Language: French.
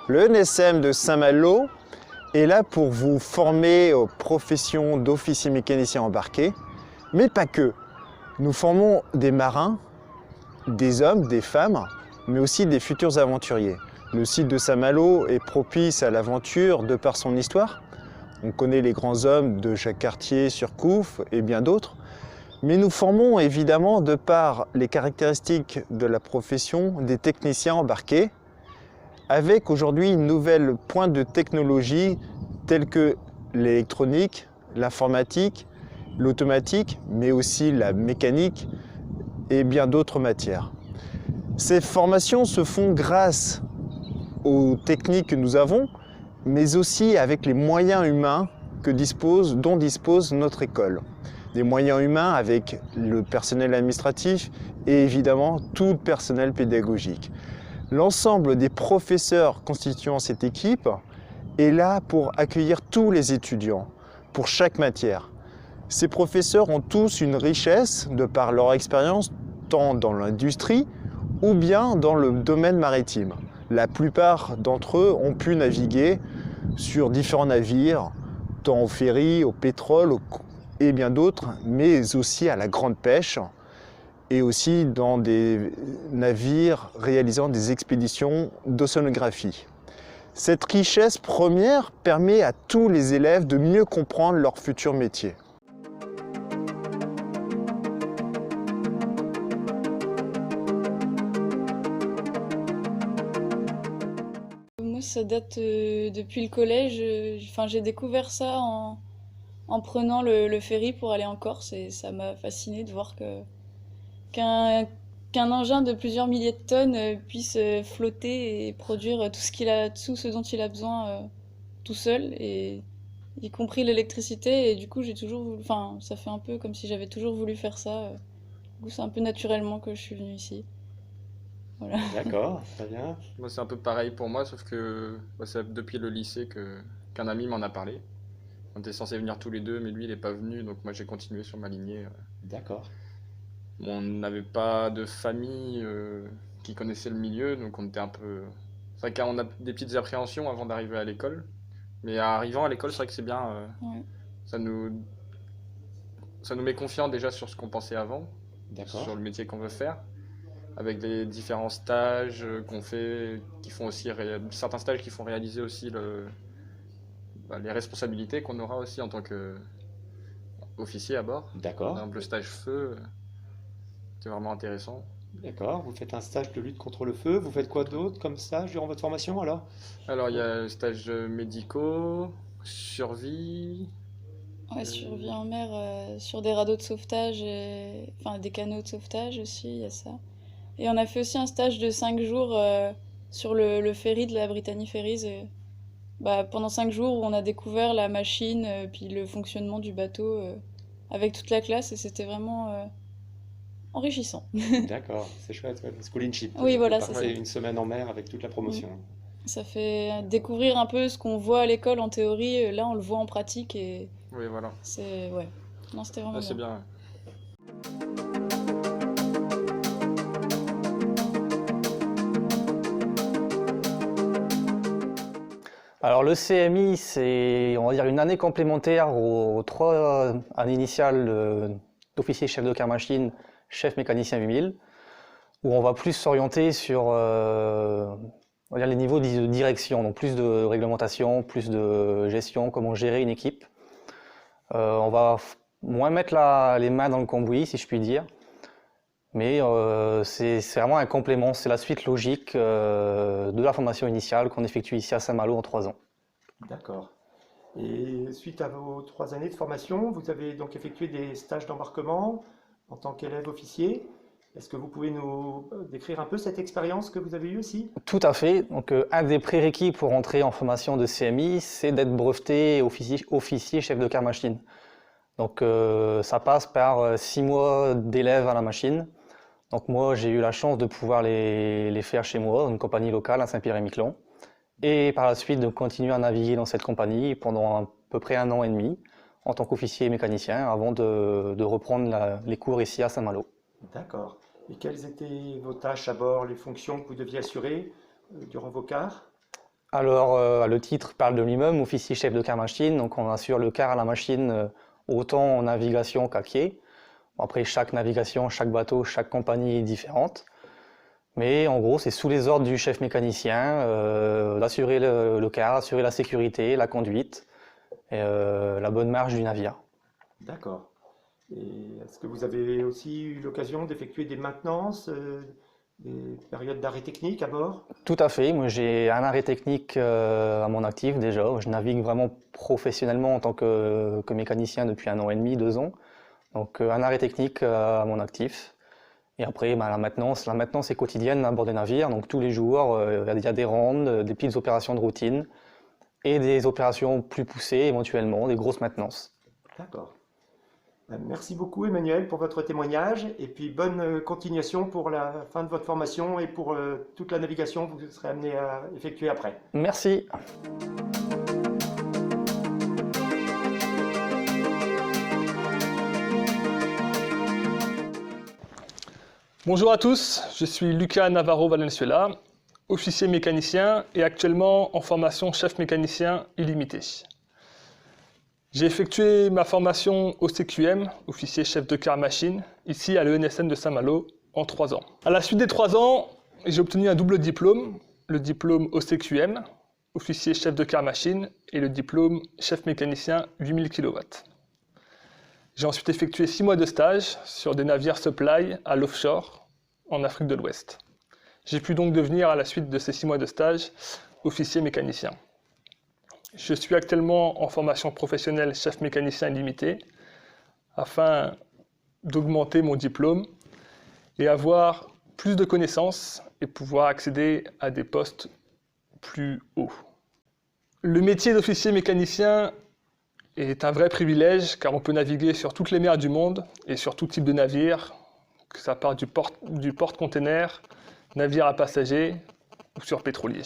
Le NSM de Saint-Malo est là pour vous former aux professions d'officier mécanicien embarqué, mais pas que. Nous formons des marins, des hommes, des femmes, mais aussi des futurs aventuriers. Le site de Saint-Malo est propice à l'aventure de par son histoire. On connaît les grands hommes de Jacques Cartier, Surcouf et bien d'autres. Mais nous formons évidemment, de par les caractéristiques de la profession, des techniciens embarqués, avec aujourd'hui une nouvelle pointe de technologie telle que l'électronique, l'informatique, l'automatique, mais aussi la mécanique et bien d'autres matières. Ces formations se font grâce aux techniques que nous avons, mais aussi avec les moyens humains dont dispose notre école. Des moyens humains avec le personnel administratif et évidemment tout le personnel pédagogique. L'ensemble des professeurs constituant cette équipe est là pour accueillir tous les étudiants, pour chaque matière. Ces professeurs ont tous une richesse de par leur expérience, tant dans l'industrie ou bien dans le domaine maritime. La plupart d'entre eux ont pu naviguer sur différents navires, tant au ferry, au pétrole et bien d'autres, mais aussi à la grande pêche et aussi dans des navires réalisant des expéditions d'océanographie. Cette richesse première permet à tous les élèves de mieux comprendre leur futur métier. Moi, ça date depuis le collège. J'ai découvert ça en prenant le ferry pour aller en Corse et ça m'a fasciné de voir qu'un engin de plusieurs milliers de tonnes puisse flotter et produire tout ce dont il a besoin tout seul, et y compris l'électricité. Et du coup, ça fait un peu comme si j'avais toujours voulu faire ça. Du coup, c'est un peu naturellement que je suis venue ici. Voilà. D'accord, très bien. Moi, c'est un peu pareil pour moi, sauf que c'est depuis le lycée qu'un ami m'en a parlé. On était censés venir tous les deux, mais lui, il n'est pas venu, donc moi, j'ai continué sur ma lignée. D'accord. On n'avait pas de famille qui connaissait le milieu, donc on était un peu. C'est vrai qu'on a des petites appréhensions avant d'arriver à l'école, mais arrivant à l'école, c'est vrai que c'est bien. Ouais. Ça nous, ça nous met confiant déjà sur ce qu'on pensait avant, D'accord. sur le métier qu'on veut faire, avec les différents stages qu'on fait, certains stages qui font réaliser aussi les responsabilités qu'on aura aussi en tant qu'officier à bord. Par D'accord. exemple, le stage feu, c'est vraiment intéressant. D'accord. Vous faites un stage de lutte contre le feu. Vous faites quoi d'autre comme stage durant votre formation alors? Alors, il y a stages médicaux, survie. Ouais, survie en mer, sur des radeaux de sauvetage, enfin des canots de sauvetage aussi, il y a ça. Et on a fait aussi un stage de 5 jours sur le ferry de la Brittany Ferries. Pendant 5 jours où on a découvert la machine, puis le fonctionnement du bateau avec toute la classe, et c'était vraiment enrichissant. D'accord, c'est chouette. Ouais, le schooling-ship. Oui, voilà, Vous c'est partez ça. une semaine en mer avec toute la promotion. Ça fait découvrir un peu ce qu'on voit à l'école en théorie, là on le voit en pratique, et Oui, voilà. ouais. Non, c'était vraiment Ah, c'est bien. bien. Alors le CMI, c'est, on va dire, une année complémentaire aux 3 années initiales d'officier chef de car machine, chef mécanicien 8000, où on va plus s'orienter sur on va dire les niveaux de direction, donc plus de réglementation, plus de gestion, comment gérer une équipe. On va moins mettre les mains dans le cambouis, si je puis dire. Mais c'est vraiment un complément, c'est la suite logique de la formation initiale qu'on effectue ici à Saint-Malo en 3 ans. D'accord. Et suite à vos 3 années de formation, vous avez donc effectué des stages d'embarquement en tant qu'élève officier. Est-ce que vous pouvez nous décrire un peu cette expérience que vous avez eue aussi? Tout à fait. Donc, un des prérequis pour entrer en formation de CMI, c'est d'être breveté officier chef de car machine. Donc, ça passe par 6 mois d'élève à la machine. Donc, moi, j'ai eu la chance de pouvoir les faire chez moi, dans une compagnie locale à Saint-Pierre-et-Miquelon. Et par la suite, de continuer à naviguer dans cette compagnie pendant à peu près 1 an et demi, en tant qu'officier mécanicien, avant de reprendre les cours ici à Saint-Malo. D'accord. Et quelles étaient vos tâches à bord, les fonctions que vous deviez assurer durant vos quarts? Alors, le titre parle de lui-même, officier chef de quart machine, donc on assure le quart à la machine autant en navigation qu'à quai. Après, chaque navigation, chaque bateau, chaque compagnie est différente. Mais en gros, c'est sous les ordres du chef mécanicien d'assurer le quart, assurer la sécurité, la conduite et la bonne marche du navire. D'accord. Et est-ce que vous avez aussi eu l'occasion d'effectuer des maintenances, des périodes d'arrêt technique à bord? Tout à fait, moi j'ai un arrêt technique à mon actif déjà. Je navigue vraiment professionnellement en tant que mécanicien depuis 1 an et demi, 2 ans. Donc un arrêt technique à mon actif. Et après, la maintenance est quotidienne à bord des navires. Donc tous les jours, il y a des rondes, des petites opérations de routine et des opérations plus poussées éventuellement, des grosses maintenances. D'accord. Merci beaucoup Emmanuel pour votre témoignage et puis bonne continuation pour la fin de votre formation et pour toute la navigation que vous serez amené à effectuer après. Merci. Bonjour à tous, je suis Lucas Navarro Valenzuela, officier mécanicien et actuellement en formation chef mécanicien illimité. J'ai effectué ma formation au CQM, officier chef de quart machine, ici à l'ENSM de Saint-Malo, en 3 ans. À la suite des 3 ans, j'ai obtenu un double diplôme, le diplôme au CQM, officier chef de quart machine, et le diplôme chef mécanicien 8000 kW. J'ai ensuite effectué 6 mois de stage sur des navires supply à l'offshore, en Afrique de l'Ouest. J'ai pu donc devenir, à la suite de ces 6 mois de stage, officier mécanicien. Je suis actuellement en formation professionnelle chef mécanicien illimité, afin d'augmenter mon diplôme et avoir plus de connaissances et pouvoir accéder à des postes plus hauts. Le métier d'officier mécanicien est un vrai privilège car on peut naviguer sur toutes les mers du monde et sur tout type de navire, que ça part du porte-container, navire à passagers ou sur pétrolier.